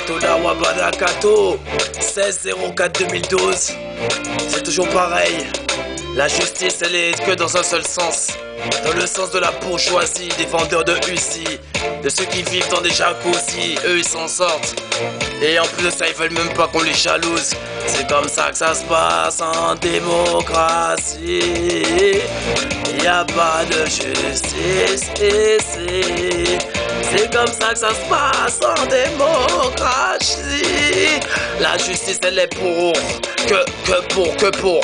Rahmetoullah wa barakatuh. 16-04-2012. C'est toujours pareil. La justice, elle est que dans un seul sens. Dans le sens de la bourgeoisie, des vendeurs de Uzi, de ceux qui vivent dans des jacuzzi. Eux, ils s'en sortent. Et en plus de ça, ils veulent même pas qu'on les jalouse. C'est comme ça que ça se passe en démocratie. Y a pas de justice ici. C'est comme ça que ça se passe en démocratie. La justice, elle est pour. Que pour.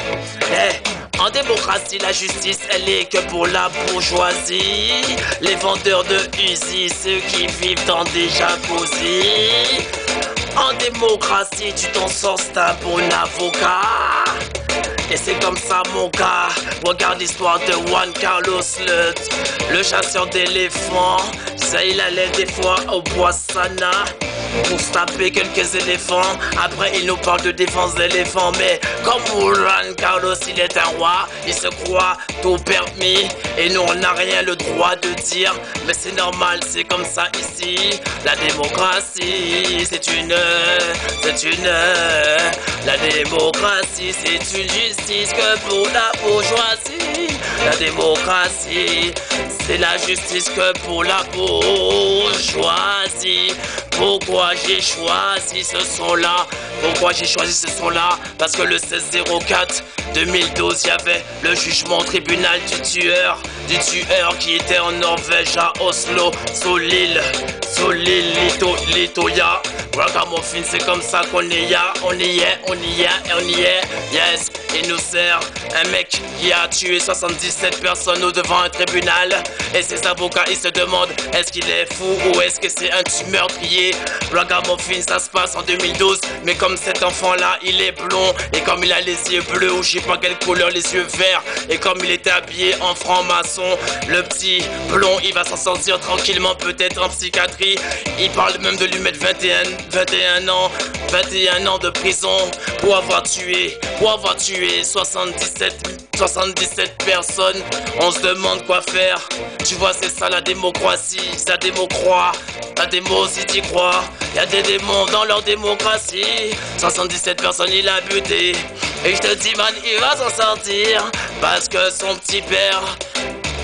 En démocratie, la justice, elle est que pour la bourgeoisie. Les vendeurs de Uzi, ceux qui vivent dans des jacuzzi. En démocratie, tu t'en sors, c'est un bon avocat. Et c'est comme ça mon gars. Regarde l'histoire de Juan Carlos, le chasseur d'éléphants. Ça, il allait des fois au bois Sana pour se taper quelques éléphants. Après il nous parle de défense d'éléphants. Mais comme Juan Carlos il est un roi, il se croit tout permis. Et nous on n'a rien le droit de dire. Mais c'est normal, c'est comme ça ici. La démocratie c'est une la démocratie c'est une justice que pour la bourgeoisie. La démocratie c'est la justice que pour la bourgeoisie. Pourquoi j'ai choisi ce son-là? Pourquoi j'ai choisi ce son-là? Parce que le 16-04-2012, il y avait le jugement au tribunal du tueur qui était en Norvège à Oslo, sur l'île Litoya. Ragamuffin, c'est comme ça qu'on y est, yes. Il nous sert un mec qui a tué 77 personnes au devant un tribunal. Et ses avocats, ils se demandent, est-ce qu'il est fou ou est-ce que c'est un meurtrier? Ragamuffin, ça se passe en 2012. Mais comme cet enfant-là, il est blond. Et comme il a les yeux bleus ou je sais pas quelle couleur, les yeux verts. Et comme il était habillé en franc-maçon, le petit blond, il va s'en sortir tranquillement, peut-être en psychiatrie. Il parle même de lui mettre 21 ans de prison pour avoir tué 77 personnes. On se demande quoi faire. Tu vois, c'est ça la démocratie. La démo si t'y crois. Y'a des démons dans leur démocratie. 77 personnes il a buté. Et je te dis man, il va s'en sortir. Parce que son petit père,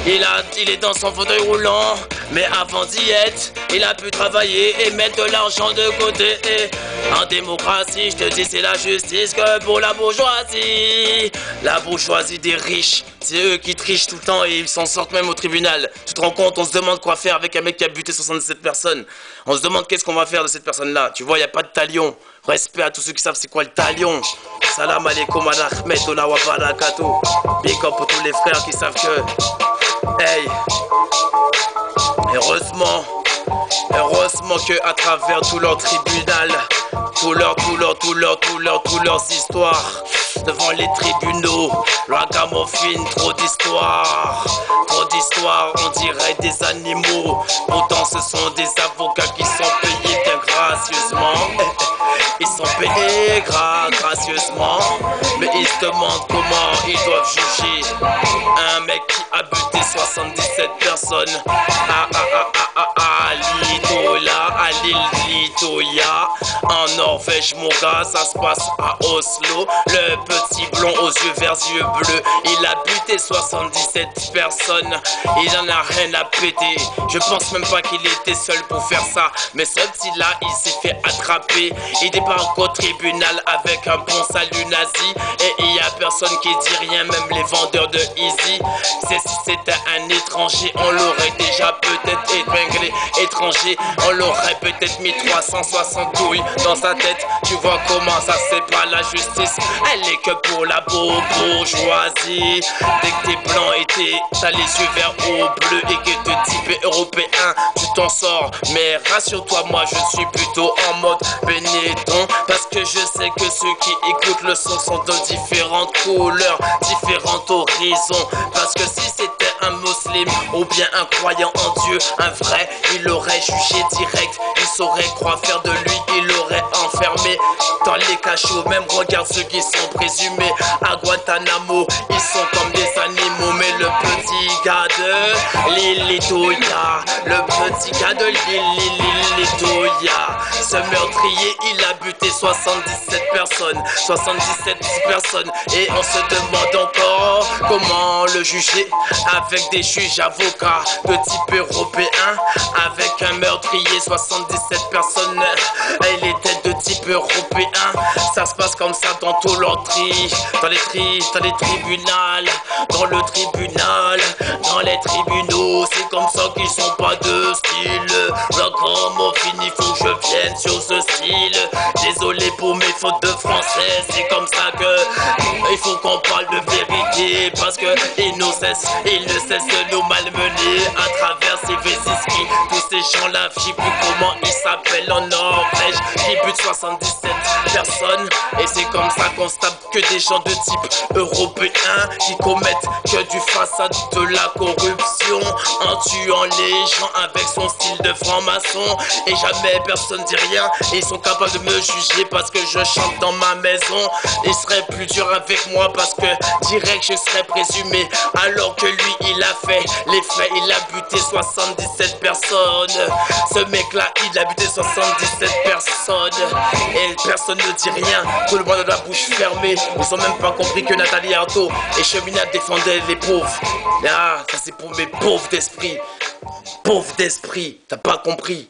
il est dans son fauteuil roulant. Mais avant d'y être, il a pu travailler et mettre de l'argent de côté. Et en démocratie, je te dis, c'est la justice que pour la bourgeoisie. La bourgeoisie des riches, c'est eux qui trichent tout le temps et ils s'en sortent même au tribunal. Tu te rends compte, on se demande quoi faire avec un mec qui a buté 77 personnes. On se demande qu'est-ce qu'on va faire de cette personne-là. Tu vois, il n'y a pas de talion. Respect à tous ceux qui savent c'est quoi le talion. Salam alaikum Rahmetoullah wa barakatuh. Big up pour tous les frères qui savent que... Hey, heureusement que à travers tout leur tribunal, tout leurs histoires devant les tribunaux, Ragamuffin, trop d'histoires, on dirait des animaux. Pourtant ce sont des avocats qui sont payés bien gracieusement. Ils sont payés gracieusement, mais ils se demandent comment ils doivent juger un mec qui a buté 77 personnes à l'île Litoya en Norvège, mon gars. Ça se passe à Oslo. Le petit blond aux yeux verts, yeux bleus, il a buté 77 personnes. Il en a rien à péter. Je pense même pas qu'il était seul pour faire ça. Mais ce petit-là, il s'est fait attraper. Il débarque au tribunal avec un bon salut nazi. Et il y a personne qui dit rien, même les vendeurs de Easy. Si c'était un étranger, on l'aurait déjà peut-être épinglé. Étranger, on l'aurait peut-être mis 360 couilles dans sa tête. Tu vois comment ça, c'est pas la justice. Elle est que pour la bourgeoisie. Dès que t'es blanc et t'as les yeux verts ou bleus et que t'es type européen, tu t'en sors. Mais rassure-toi, moi je suis plutôt en mode Benetton. Parce que je sais que ceux qui écoutent le son sont de différentes couleurs, différents horizons. Parce que si c'était un musulman ou bien un croyant en Dieu, un vrai, il l'aurait jugé direct. Il saurait quoi faire de lui, il l'aurait enfermé dans les cachots. Même regarde ceux qui sont présumés à Guantanamo, ils sont comme des animaux. Mais le petit gars de de Lilitoya, le petit gars de Lilitoya. Ce meurtrier, il a buté 77 personnes, 77 personnes. Et on se demande encore comment le juger avec des juges avocats de type européen. Avec un meurtrier, 77 personnes. Il était de type européen. Ça se passe comme ça dans tout leur dans les tribunaux, dans le tribunal, dans les tribunaux. C'est comme ça qu'ils sont pas de style. Ragamuffin, il faut que je vienne sur ce style. Désolé pour mes fautes de français. C'est comme ça que il faut qu'on parle de vérité, parce que ils ne cessent de nous malmener à travers ces Vésiski. Tous ces gens-là, je sais plus comment ils s'appellent en Norvège, qui butent 77 personnes. Et c'est comme ça qu'on se tape que des gens de type européen qui commettent que du façade de la corruption, en tuant les gens avec son style de franc-maçon. Et jamais personne dit rien, et ils sont capables de me juger parce que je chante dans ma maison. Il serait plus dur avec moi parce que direct je serais présumé, alors que lui il a fait les faits. Il a buté 77 personnes. Ce mec là il a buté 77 personnes et personne ne dit rien. Tout le monde a la bouche fermée. Ils ont même pas compris que Nathalie Arthaud et Cheminade défendaient les pauvres. Ah, ça c'est pour mes pauvres d'esprit. Pauvres d'esprit, t'as pas compris.